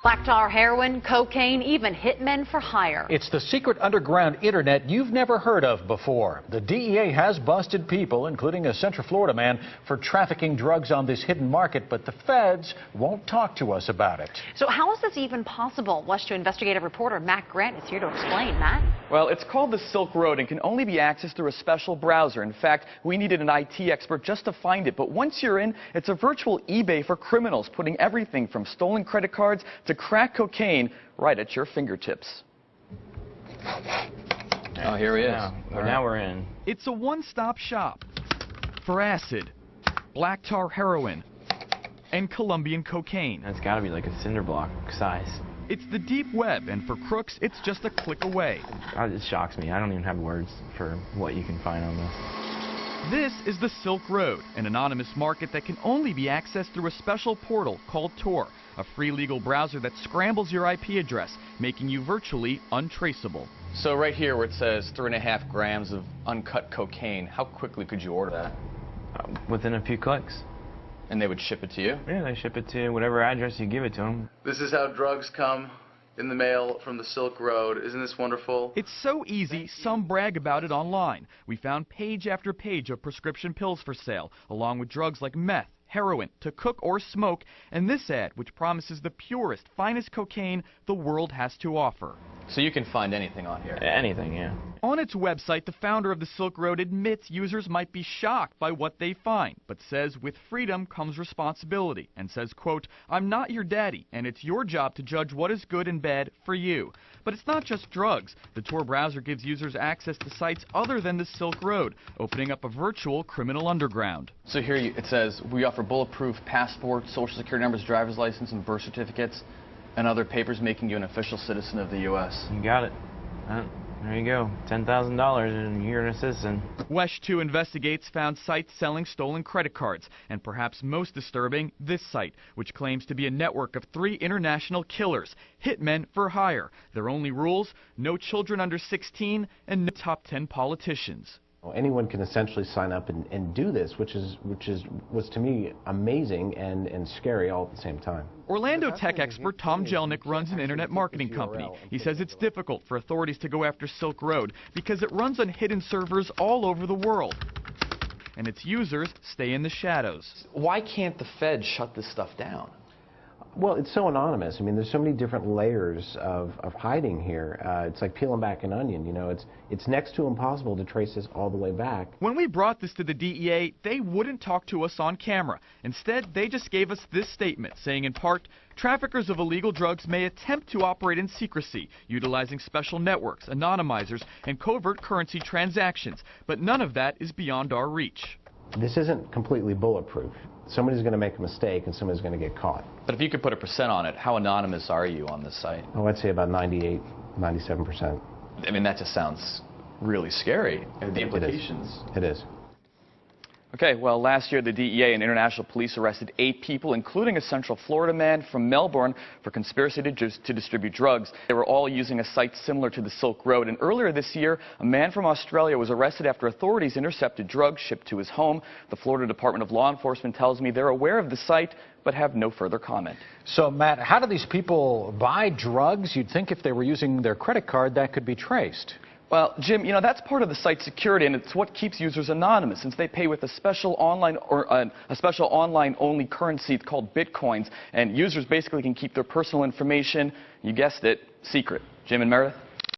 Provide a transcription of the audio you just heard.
Black tar, heroin, cocaine, even hitmen for hire. It's the secret underground internet you've never heard of before. The DEA has busted people, including a Central Florida man, for trafficking drugs on this hidden market, but the feds won't talk to us about it. So how is this even possible? WESH 2 investigative reporter Matt Grant is here to explain. Matt? Well, it's called the Silk Road and can only be accessed through a special browser. In fact, we needed an IT expert just to find it. But once you're in, it's a virtual eBay for criminals, putting everything from stolen credit cards to crack cocaine right at your fingertips. Oh, here he is. Now we're in. It's a one-stop shop for acid, black tar heroin, and Colombian cocaine. That's got to be like a cinder block size. It's the deep web, and for crooks, it's just a click away. It shocks me. I don't even have words for what you can find on this. This is the Silk Road, an anonymous market that can only be accessed through a special portal called Tor, a free legal browser that scrambles your IP address, making you virtually untraceable. So right here where it says 3.5 grams of uncut cocaine, how quickly could you order that? Within a few clicks. And they would ship it to you? Yeah, they ship it to whatever address you give it to them. This is how drugs come in the mail from the Silk Road. Isn't this wonderful? It's so easy, some brag about it online. We found page after page of prescription pills for sale, along with drugs like meth, heroin, to cook or smoke, and this ad, which promises the purest, finest cocaine the world has to offer. So you can find anything on here? Anything, yeah. On its website, the founder of the Silk Road admits users might be shocked by what they find, but says with freedom comes responsibility, and says, quote, "I'm not your daddy, and it's your job to judge what is good and bad for you." But it's not just drugs. The Tor browser gives users access to sites other than the Silk Road, opening up a virtual criminal underground. So here it says, we offer bulletproof passports, social security numbers, driver's license, and birth certificates, and other papers making you an official citizen of the U.S. You got it. There you go. $10,000 and you're a citizen. WESH 2 investigates found sites selling stolen credit cards, and perhaps most disturbing, this site, which claims to be a network of 3 international killers, hitmen for hire. Their only rules, no children under 16 and no top 10 politicians. Anyone can essentially sign up and do this, which was to me amazing and scary all at the same time. Orlando tech expert Tom Jelnick runs an internet marketing company. He says it's difficult for authorities to go after Silk Road because it runs on hidden servers all over the world, and its users stay in the shadows. Why can't the Fed shut this stuff down? Well, it's so anonymous. I mean, there's so many different layers of hiding here. It's like peeling back an onion, you know. It's next to impossible to trace this all the way back. When we brought this to the DEA, they wouldn't talk to us on camera. Instead, they just gave us this statement, saying in part, traffickers of illegal drugs may attempt to operate in secrecy, utilizing special networks, anonymizers, and covert currency transactions, but none of that is beyond our reach. This isn't completely bulletproof. Somebody's going to make a mistake and somebody's going to get caught. But if you could put a percent on it, how anonymous are you on this site? Oh, I'd say about 98, 97%. I mean, that just sounds really scary, the implications. It is. Okay, well, last year the DEA and international police arrested 8 people, including a Central Florida man from Melbourne, for conspiracy to distribute drugs. They were all using a site similar to the Silk Road. And earlier this year, a man from Australia was arrested after authorities intercepted drugs shipped to his home. The Florida Department of Law Enforcement tells me they're aware of the site, but have no further comment. So, Matt, how do these people buy drugs? You'd think if they were using their credit card, that could be traced. Well, Jim, you know, that's part of the site's security, and it's what keeps users anonymous, since they pay with a special online-only currency called Bitcoins, and users basically can keep their personal information, you guessed it, secret. Jim and Meredith?